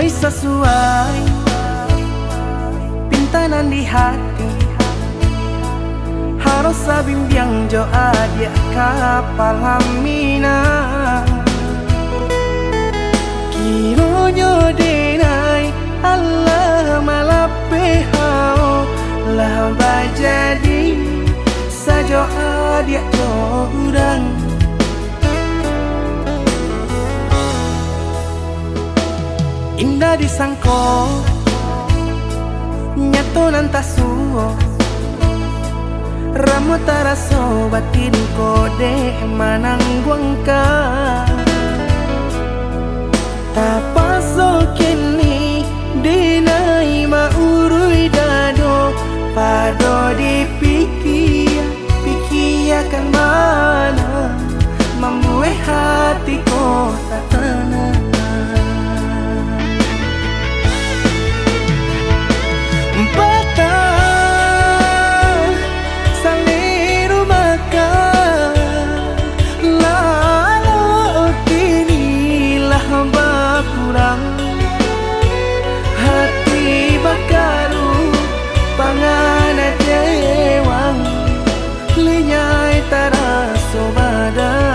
mulai sesuai pintanan di hati. Harus sabimbiang jo adia kapal hamina. Kiro jo denai Allah malape hao lah bajadi sajo adia jo urang. Indah disangko nyato nantasuo ramu taraso batin kode manangguangka. Tapaso kini dinai maurui dado pado pikiakan mana membuat hatiku tak tenang. Hati bakaru pangana dewang lenyai taraso badan.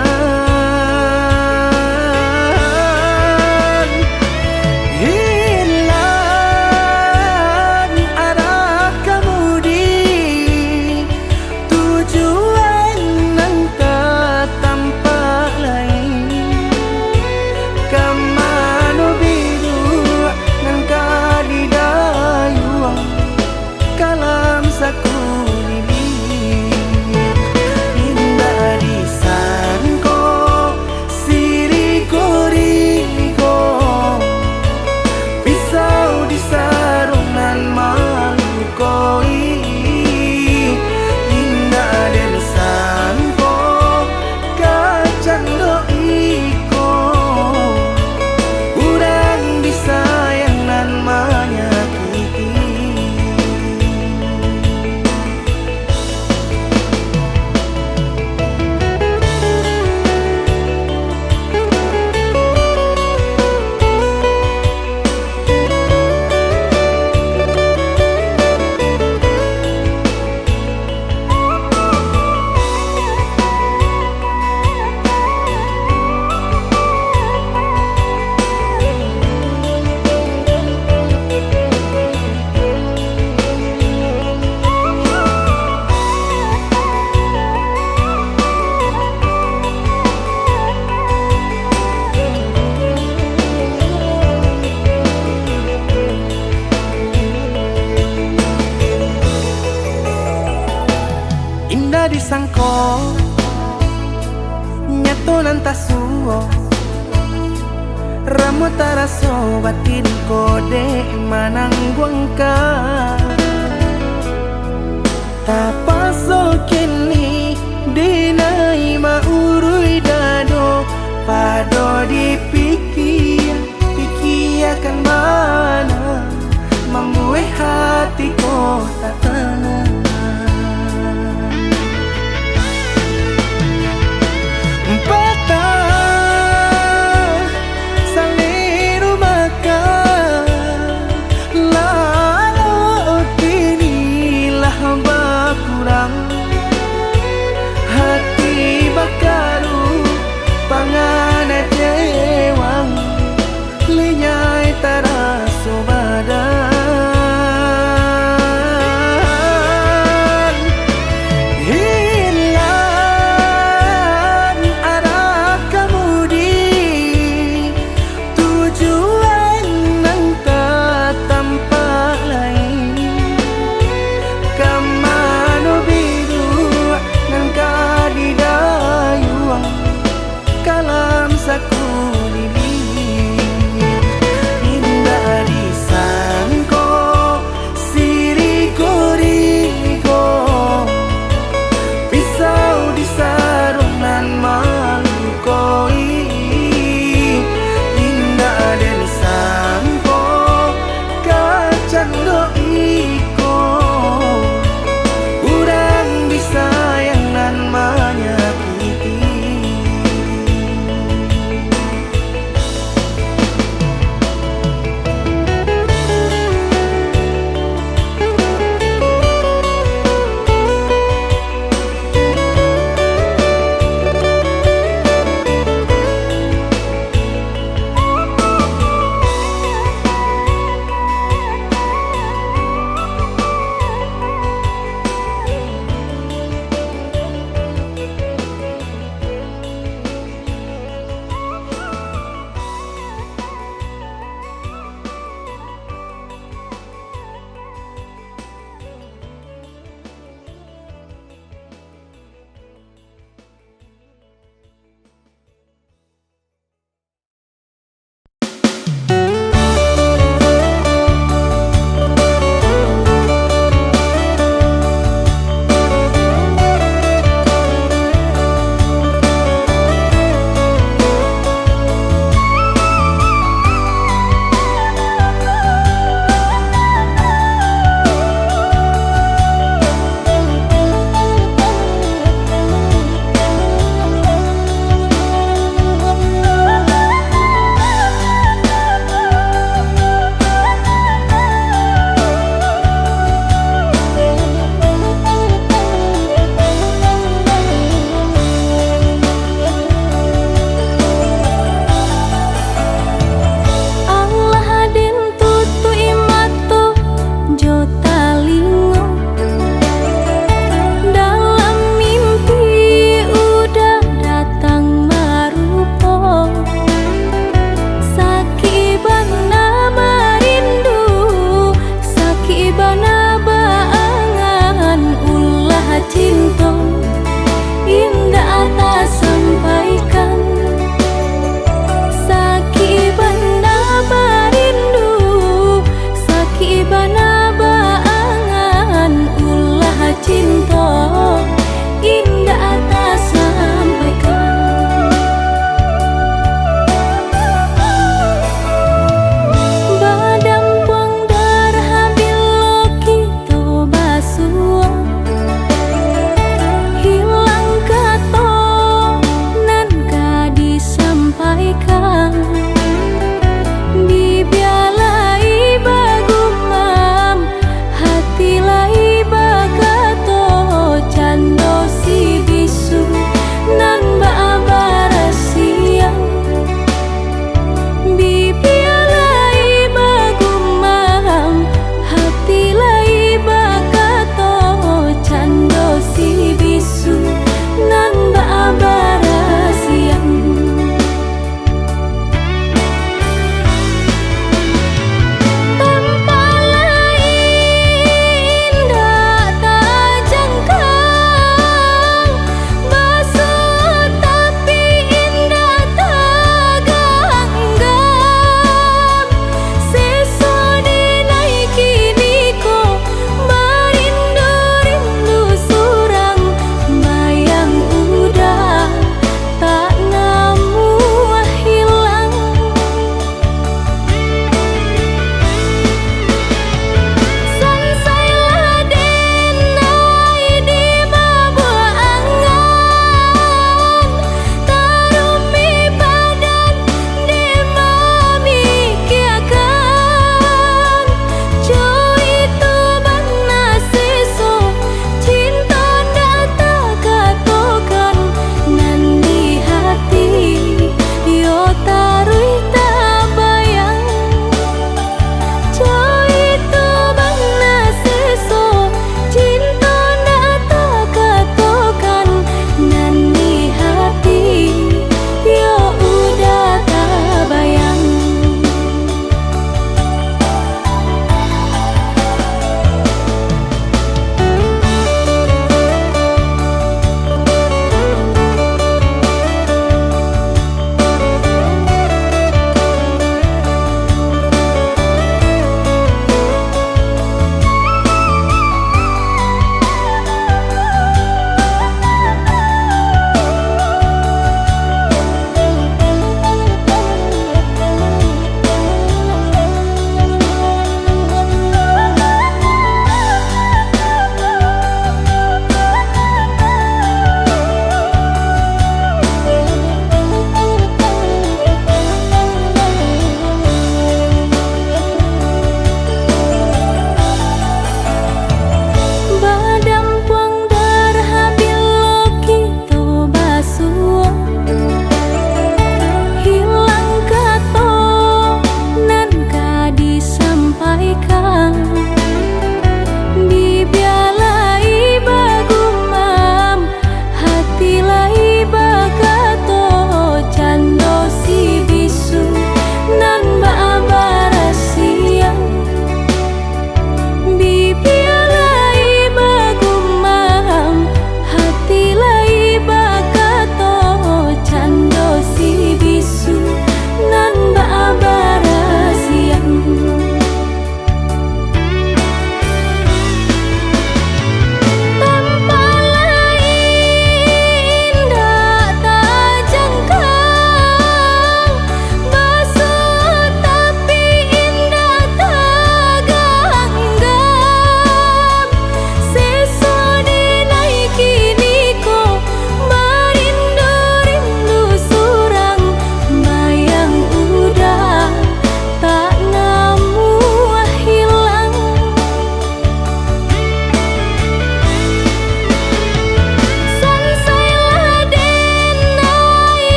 Hilang arah kemudi tujuan nangka tampak lain. Kamano biru nangka di dayuang kalam sakulili. Indah disangko siriko pisau di sarungan malukoi. Indah disangko kacang doiko urang disayangan menyakiti. Indah disangko nyato nantasuo ramu taraso batin kode manangguangka. Tapaso kini dinai maurui dado pado pikiakan mana membuat hatiku tak tenang. Hati bakaru pangana dewang lenyai taraso badan. Hilang arah kemudi tujuan nangka tampak lain. Kamano biru nangka di dayuang kalam sakulili. Indah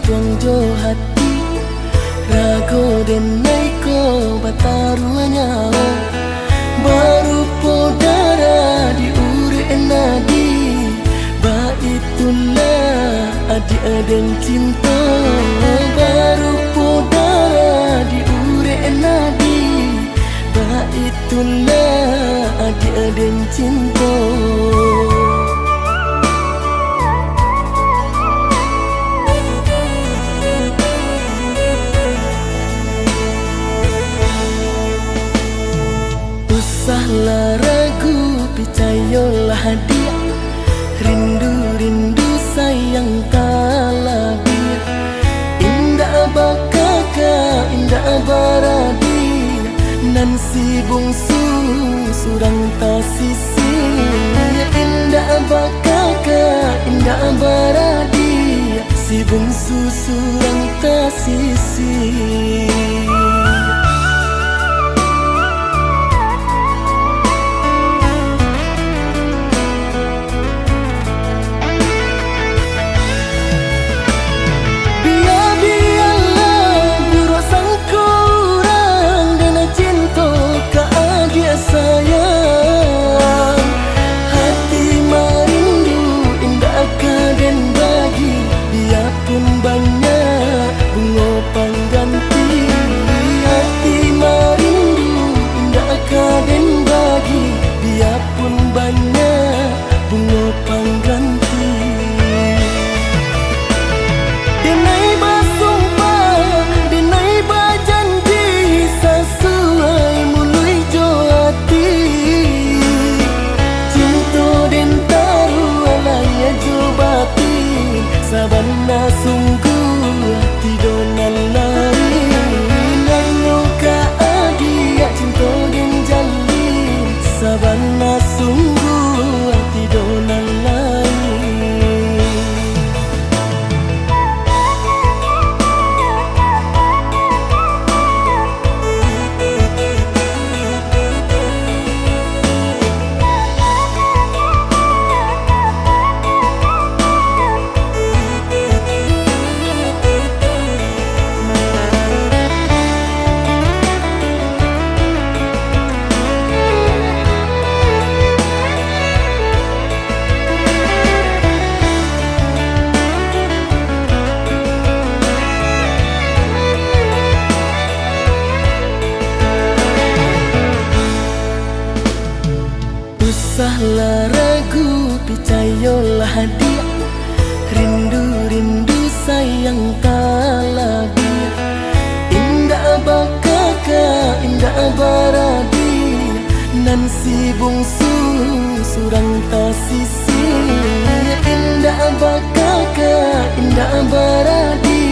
tuang jo hati rago den naiko bataruanya baru podara di ure enadi ba itulah adik aden cinta baru podara di ure enadi ba itulah adik aden cinta. Usahlah ragu, percayalah dia rindu-rindu sayang kala dia indah bakaka, indah baradi nan si bungsu surang tasisi indah bakaka, indah baradi si bungsu surang tasisi. Sabana sungguh tido nalai nanu ka adia cinta den jali sabana sungguh tido nalai. Usahlah ragu, percayalah dia rindu-rindu sayang kala dia indah bakaka, indah baradi nan si bungsu surang tasisi indah bakaka, indah baradi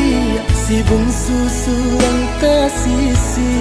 si bungsu surang tasisi.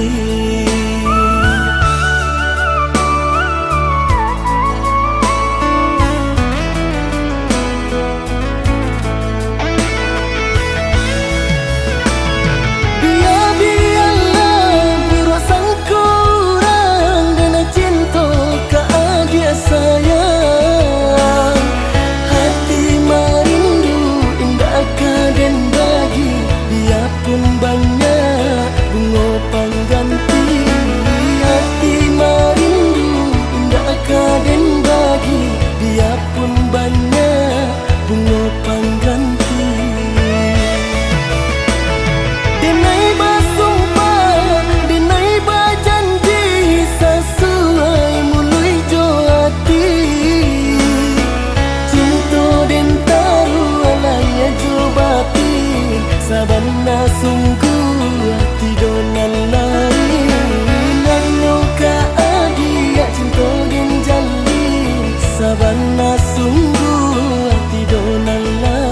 Sabana sungguh tido nalai nanu ka adia cinta den jali sabana sungguh tido nalai.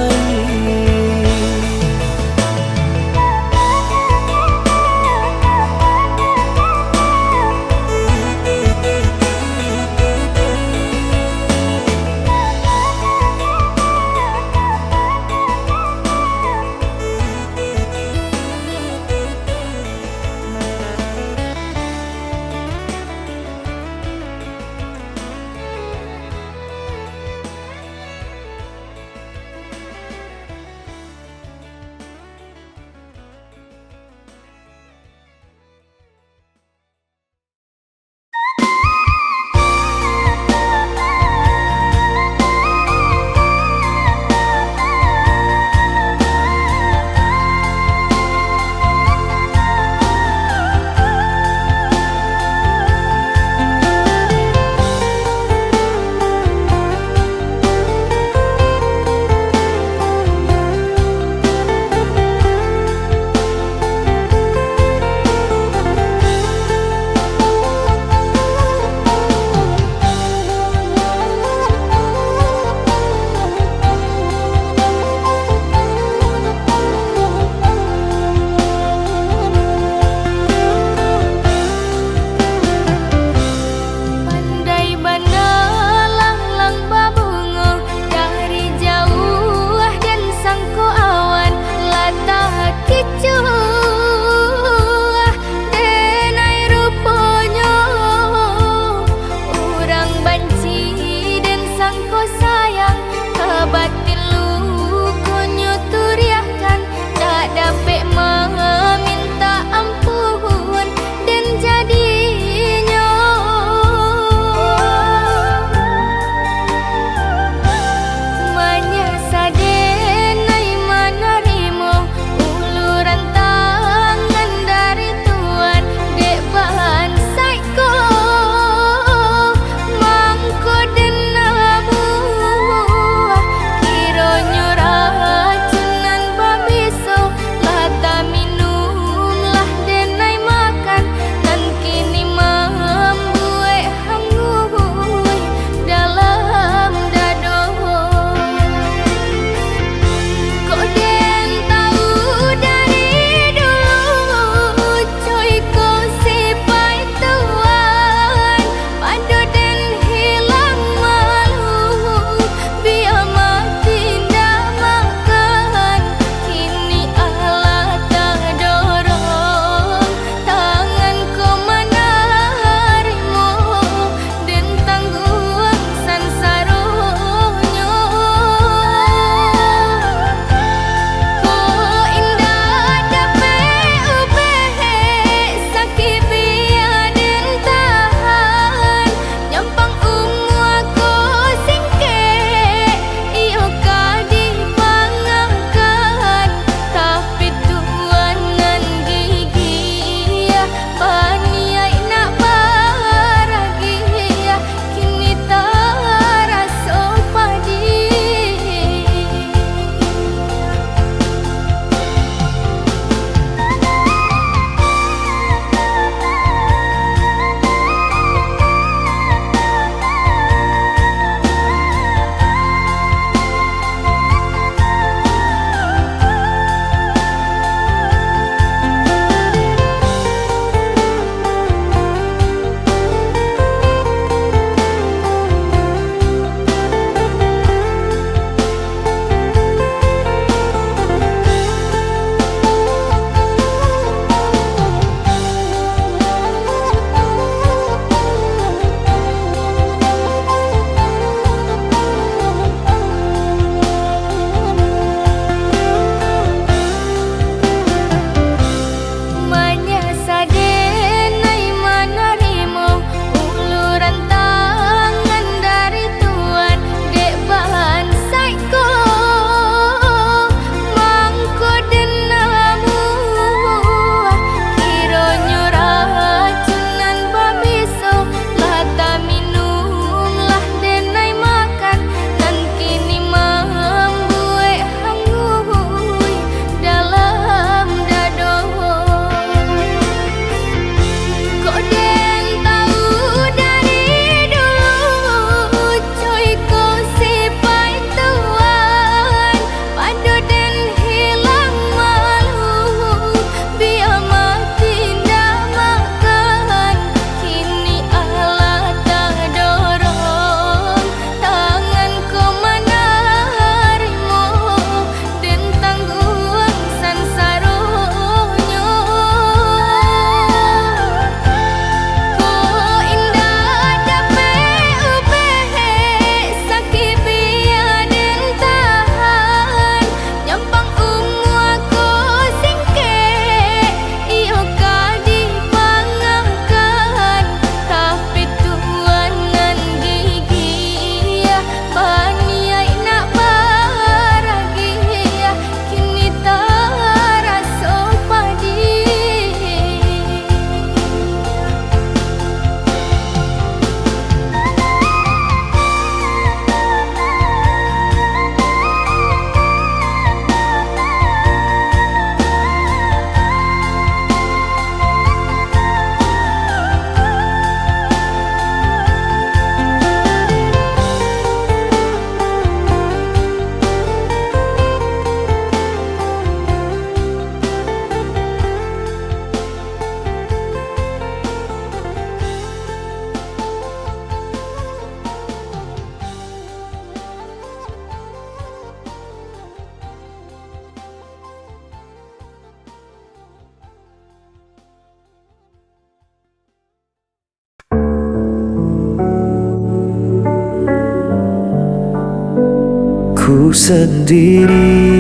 aku sendiri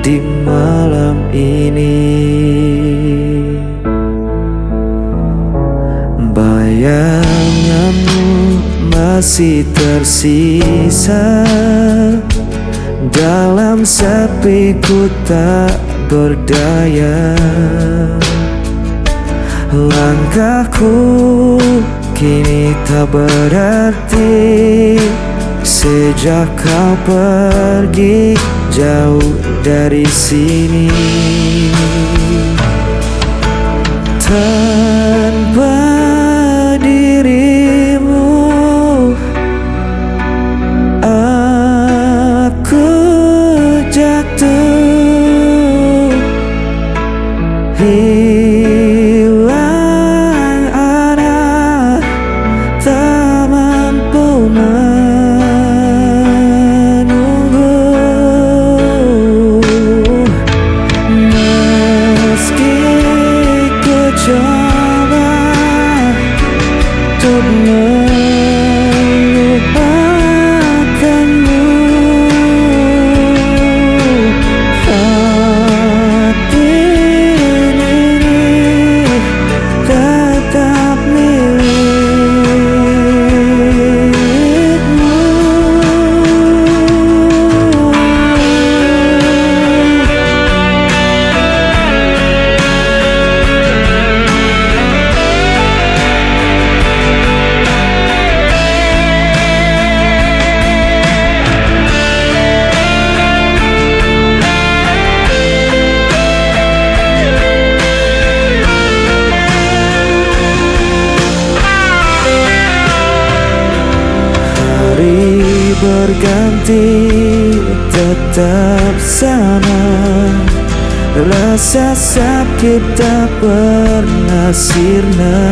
di malam ini. Bayanganmu masih tersisa dalam sepiku tak berdaya. Langkahku kini tak berarti sejak kau pergi jauh dari sini. Tanpa dirimu aku jatuh, hilang arah, tak mampu menunggu. Meski ku coba untuk melupakanmu, hati ini tetap milikmu. Hari berganti tetap sama, rasa sakit tak pernah sirna.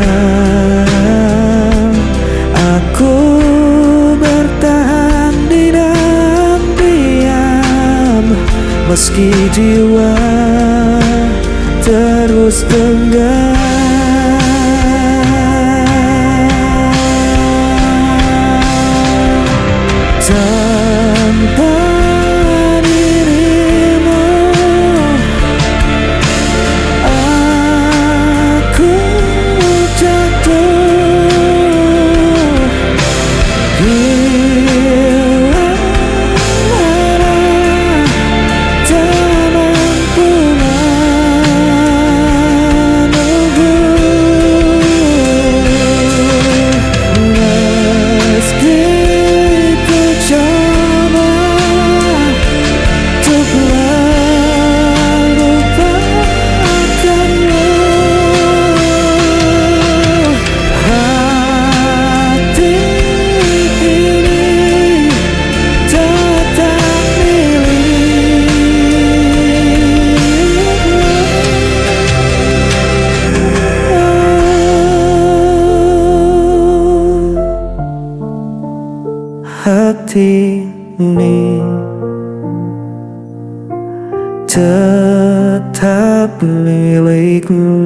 Aku bertahan di dalam diam, meski jiwa terus tenggelam. Tanpa dirimu aku jatuh, hilang arah, tak mampu menunggu. Meski coba untuk melupakanmu, hati ini tetap milikmu. Hati ini tetap milikmu.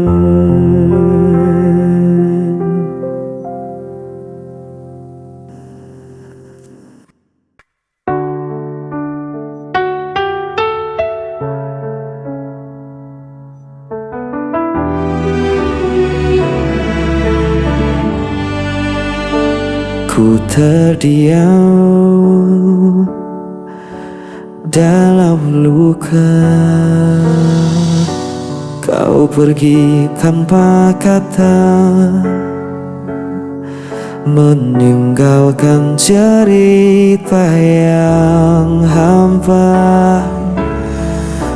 Ku terdiam dalam luka, kau pergi tanpa kata, meninggalkan cerita yang hampa.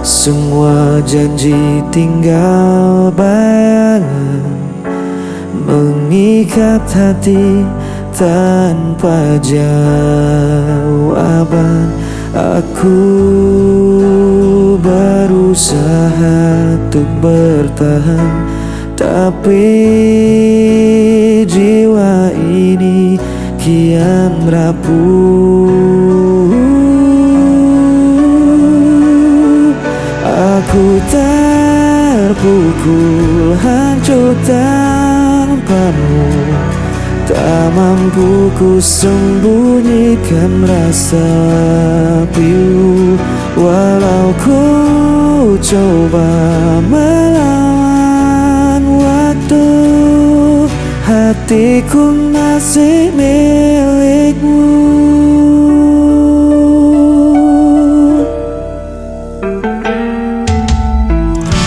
Semua janji tinggal bayangan, mengikat hati tanpa jawaban. Aku berusaha untuk bertahan, tapi jiwa ini kian rapuh. Aku terpukul hancur tanpamu, Tak mampu ku sembunyikan rasa pilu, walau ku coba melawan waktu. Hatiku masih milikmu.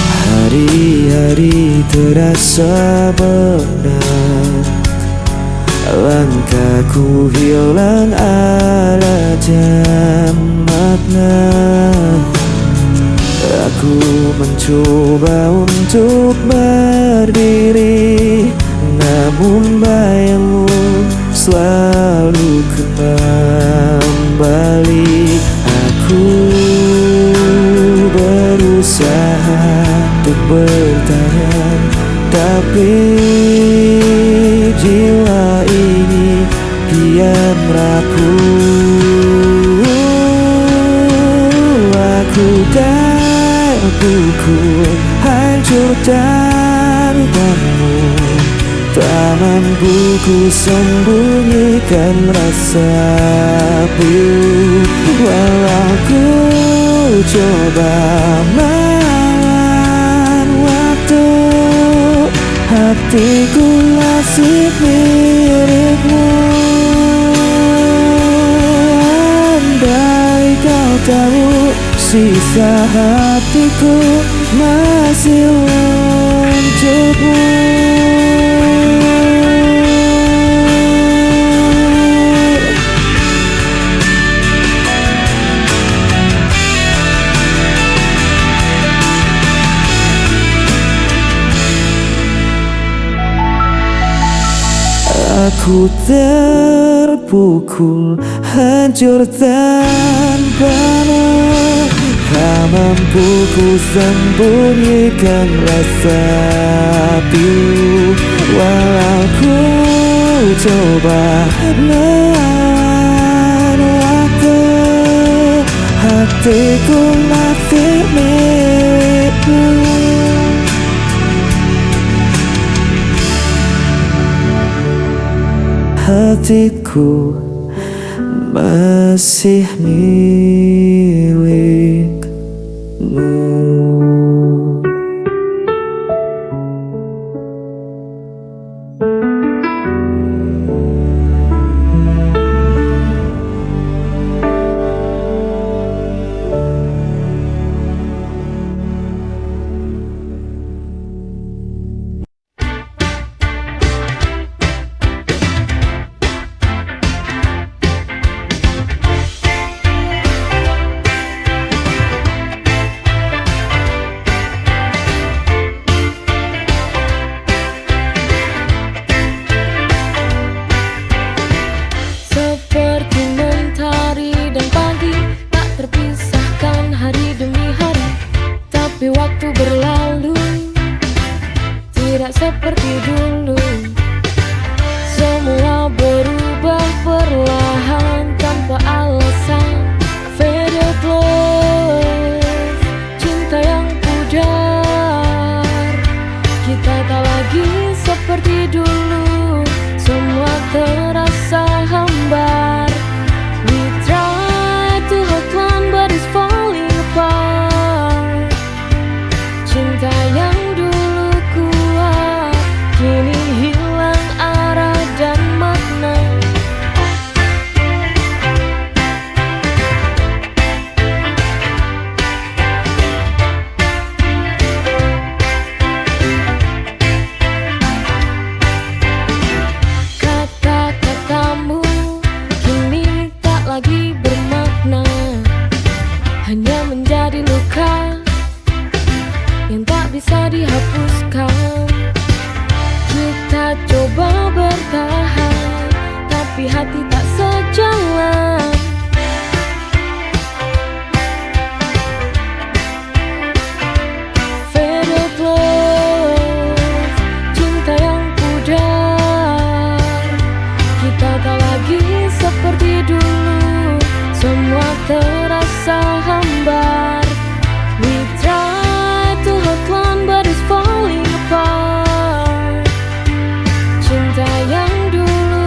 Hari-hari terasa berat, langkahku hilang arah dan makna. Aku mencoba untuk berdiri, namun bayangmu selalu kembali. Aku berusaha untuk bertahan, tapi jiwa ini kian rapuh. Aku terpukul, hancur tanpamu. Tak mampu ku sembunyikan rasa pilu, walau ku coba melawan waktu. Hatiku masih milikmu. Andai kau tahu, sisa hatiku masih untukmu. Aku terpukul, hancur tanpamu. Tak mampu ku sembunyikan rasa pilu, walau ku coba melawan waktu. Hatiku masih milikmu. Hatiku masih milikmu. Waktu berlalu tidak seperti dulu. Semua berubah perlahan tanpa alasan. Faded love, cinta yang pudar. Kita tak lagi seperti dulu. Semua terasa hambar. We try to hold on but it's falling apart. Cinta yang dulu kuat kini hilang arah dan makna. Kata-katamu kini tak lagi bermakna, hanya menjadi luka yang tak bisa dihapuskan. Kita coba bertahan, tapi hati tak sejalan. Faded love, cinta yang pudar. Kita tak lagi seperti dulu. Semua terasa hambar. We try to hold on but it's falling apart. Cinta yang dulu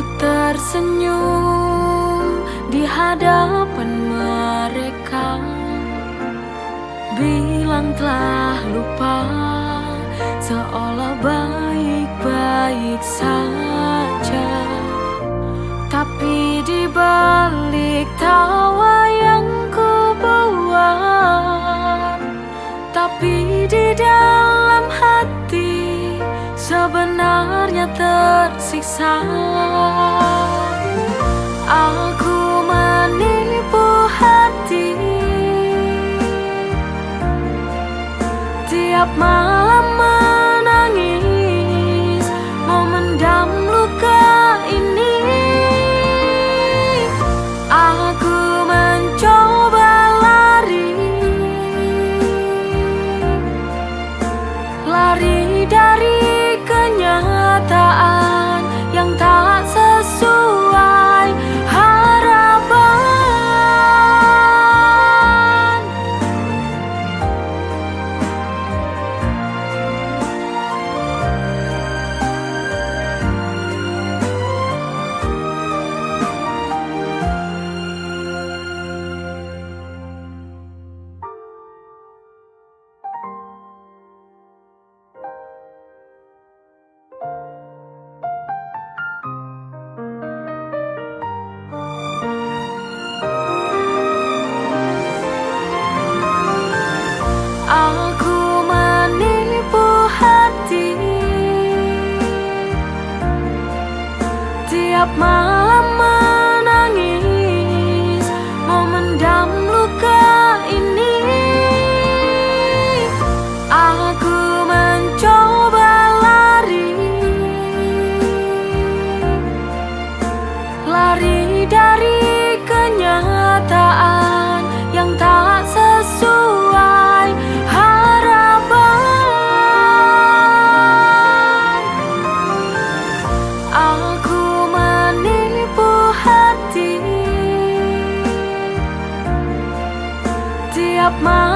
Ku tersenyum di hadapan mereka, bilang telah lupa, seolah baik-baik saja. Tapi di balik tawa yang ku buat, tapi di dalam hati sebenarnya tersiksa. Aku menipu hati, tiap malam menangis, memendam luka ini. Aku mencoba lari dari kenyataan yang tak sesuai harapan. Aku menipu hati, tiap malam menangis, memendam luka ini. Aku mencoba lari dari kenyataan yang tak sesuai harapan. Aku menipu hati, tiap malam